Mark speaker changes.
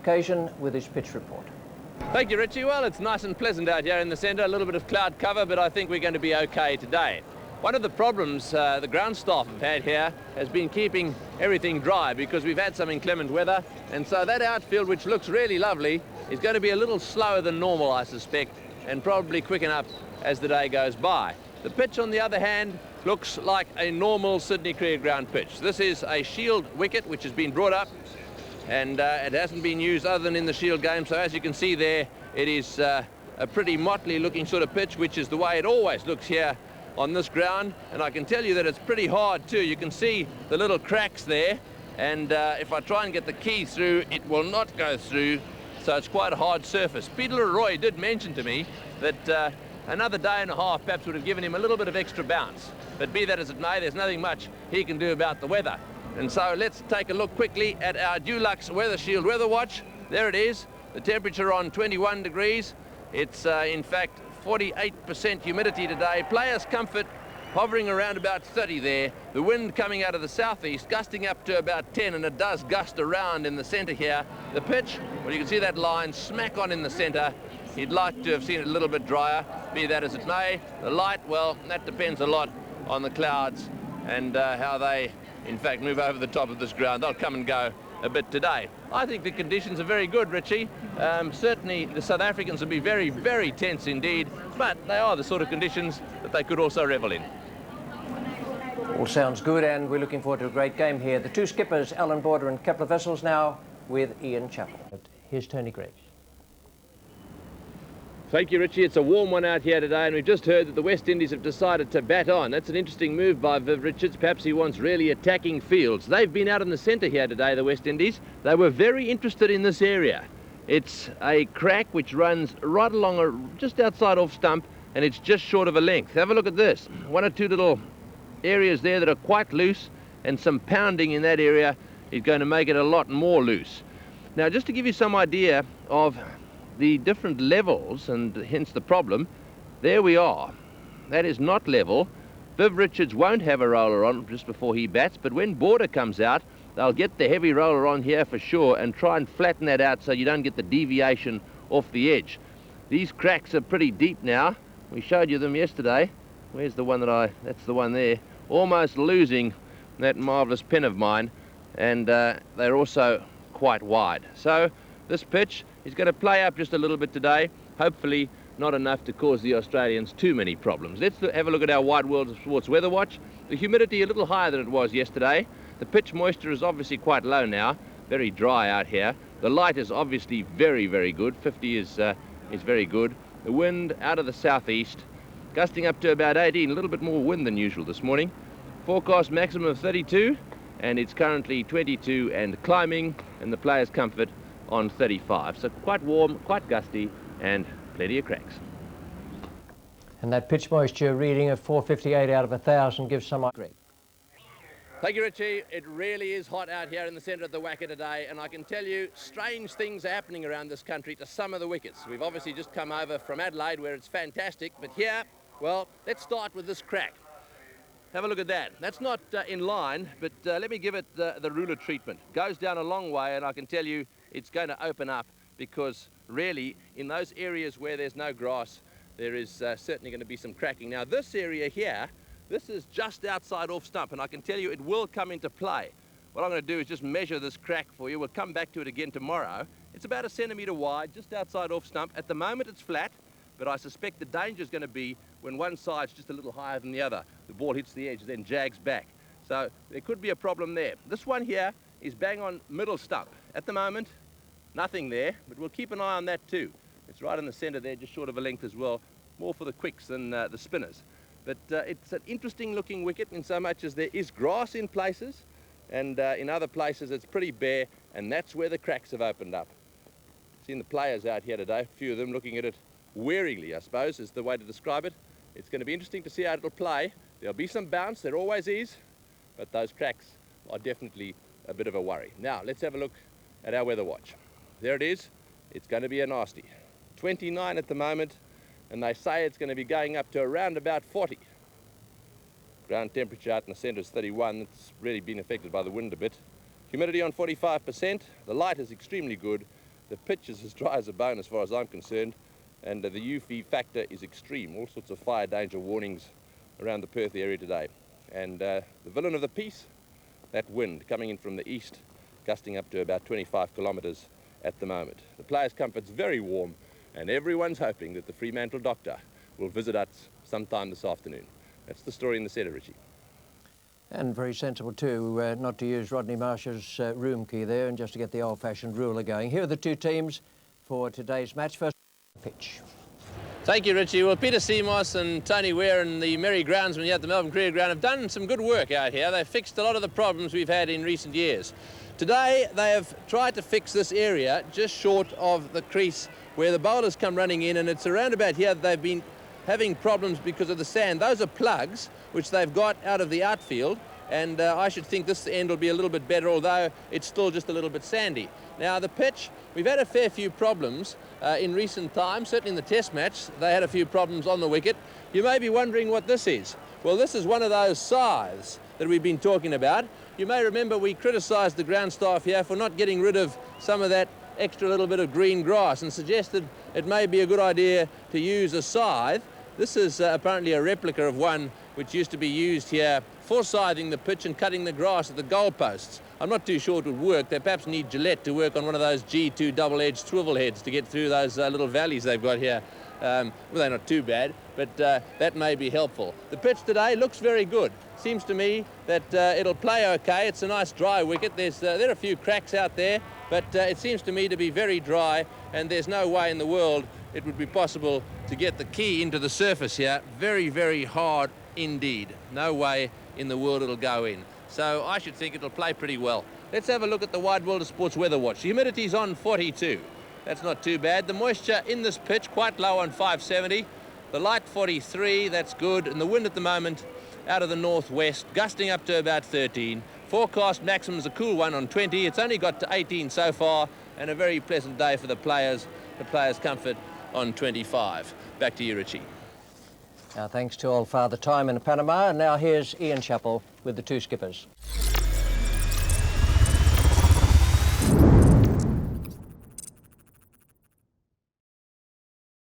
Speaker 1: occasion with his pitch report.
Speaker 2: Thank you, Richie. Well, it's nice and pleasant out here in the centre, a little bit of cloud cover, but I think we're going to be okay today. One of the problems the ground staff have had here has been keeping everything dry because we've had some inclement weather, and so that outfield, which looks really lovely, is going to be a little slower than normal, I suspect, and probably quicken up as the day goes by. The pitch, on the other hand, looks like a normal Sydney Cricket Ground pitch. This is a Shield wicket which has been brought up, and it hasn't been used other than in the Shield game, so as you can see there, it is a pretty motley looking sort of pitch, which is the way it always looks here on this ground, and I can tell you that it's pretty hard too. You can see the little cracks there, and if I try and get the key through, it will not go through, so it's quite a hard surface. Peter Leroy did mention to me that another day and a half perhaps would have given him a little bit of extra bounce, but be that as it may, there's nothing much he can do about the weather. And so let's take a look quickly at our Dulux Weather Shield weather watch. There it is, the temperature on 21 degrees. It's in fact 48% humidity today. Players' comfort hovering around about 30 there. The wind coming out of the southeast, gusting up to about 10, and it does gust around in the centre here. The pitch, well, you can see that line smack on in the centre. You'd like to have seen it a little bit drier, be that as it may. The light, well, that depends a lot on the clouds and how they, in fact, move over the top of this ground. They'll come and go a bit today. I think the conditions are very good, Richie. Certainly the South Africans will be very, very tense indeed, but they are the sort of conditions that they could also revel in.
Speaker 1: All sounds good, and we're looking forward to a great game here. The two skippers, Alan Border and Kepler Wessels, now with Ian Chappell. Here's Tony Greig.
Speaker 2: Thank you, Richie. It's a warm one out here today, and we've just heard that the West Indies have decided to bat on. That's an interesting move by Viv Richards. Perhaps he wants really attacking fields. They've been out in the centre here today, the West Indies. They were very interested in this area. It's a crack which runs right along just outside off stump, and it's just short of a length. Have a look at this. One or two little areas there that are quite loose, and some pounding in that area is going to make it a lot more loose. Now, just to give you some idea of the different levels and hence the problem, there we are. That is not level. Viv Richards won't have a roller on just before he bats, but when Border comes out, they'll get the heavy roller on here for sure and try and flatten that out so you don't get the deviation off the edge. These cracks are pretty deep now. We showed you them yesterday. Where's the one that's the one there. Almost losing that marvellous pen of mine, and they're also quite wide. So this pitch is going to play up just a little bit today, hopefully not enough to cause the Australians too many problems. Let's have a look at our Wide World of Sports weather watch. The humidity a little higher than it was yesterday. The pitch moisture is obviously quite low now, very dry out here. The light is obviously very, very good. 50 is very good. The wind out of the southeast, gusting up to about 18, a little bit more wind than usual this morning. Forecast maximum of 32, and it's currently 22 and climbing, and the players' comfort on 35. So quite warm, quite gusty, and plenty of cracks.
Speaker 1: And that pitch moisture reading of 458 out of 1,000 gives some idea.
Speaker 2: Thank you, Richie. It really is hot out here in the centre of the Wacker today, and I can tell you strange things are happening around this country to some of the wickets. We've obviously just come over from Adelaide where it's fantastic, but here, well, let's start with this crack. Have a look at that. That's not in line, but let me give it the ruler treatment. Goes down a long way, and I can tell you it's going to open up because really in those areas where there's no grass, there is certainly going to be some cracking. Now this area here, this is just outside off stump, and I can tell you it will come into play. What I'm going to do is just measure this crack for you. We'll come back to it again tomorrow. It's about 1 centimetre wide, just outside off stump. At the moment it's flat, but I suspect the danger is going to be when one side's just a little higher than the other. The ball hits the edge, then jags back. So there could be a problem there. This one here is bang on middle stump. At the moment, nothing there, but we'll keep an eye on that too. It's right in the centre there, just short of a length as well, more for the quicks than the spinners. But it's an interesting looking wicket in so much as there is grass in places, and in other places it's pretty bare, and that's where the cracks have opened up. Seen the players out here today, a few of them looking at it waringly, I suppose, is the way to describe it. It's going to be interesting to see how it'll play. There'll be some bounce, there always is, but those cracks are definitely a bit of a worry. Now, let's have a look at our weather watch. There it is. It's going to be a nasty. 29 at the moment, and they say it's going to be going up to around about 40. Ground temperature out in the centre is 31. It's really been affected by the wind a bit. Humidity on 45%. The light is extremely good. The pitch is as dry as a bone as far as I'm concerned, and the UV factor is extreme. All sorts of fire danger warnings around the Perth area today. And the villain of the piece, that wind coming in from the east, gusting up to about 25 kilometres at the moment. The players' comfort's very warm, and everyone's hoping that the Fremantle doctor will visit us sometime this afternoon. That's the story in the centre, Richie.
Speaker 1: And very sensible too, not to use Rodney Marsh's room key there and just to get the old-fashioned ruler going. Here are the two teams for today's match. First, pitch.
Speaker 2: Thank you, Richie. Well, Peter Seamos and Tony Ware and the Merry Groundsmen here at the Melbourne Cricket Ground have done some good work out here. They've fixed a lot of the problems we've had in recent years. Today, they have tried to fix this area just short of the crease where the bowlers come running in, and it's around about here that they've been having problems because of the sand. Those are plugs which they've got out of the outfield, and I should think this end will be a little bit better, although it's still just a little bit sandy. Now the pitch, we've had a fair few problems in recent times. Certainly in the test match they had a few problems on the wicket. You may be wondering what this is. Well, this is one of those scythes that we've been talking about. You may remember we criticised the ground staff here for not getting rid of some of that extra little bit of green grass and suggested it may be a good idea to use a scythe. This is apparently a replica of one which used to be used here for scything the pitch and cutting the grass at the goalposts. I'm not too sure it would work. They perhaps need Gillette to work on one of those G2 double-edged swivel heads to get through those little valleys they've got here. Well, they're not too bad, but that may be helpful. The pitch today looks very good. Seems to me that it'll play okay. It's a nice dry wicket. There are a few cracks out there, but it seems to me to be very dry, and there's no way in the world it would be possible to get the key into the surface here. Very, very hard indeed. No way in the world it'll go in. So I should think it'll play pretty well. Let's have a look at the Wide World of Sports Weather Watch. The humidity's on 42. That's not too bad. The moisture in this pitch quite low on 570. The light 43, that's good. And the wind at the moment out of the northwest, gusting up to about 13. Forecast maximum is a cool one on 20. It's only got to 18 so far, and a very pleasant day for the players. The players' comfort on 25. Back to you, Richie.
Speaker 1: Thanks to old Father Time in Panama. And now here's Ian Chappell with the two skippers.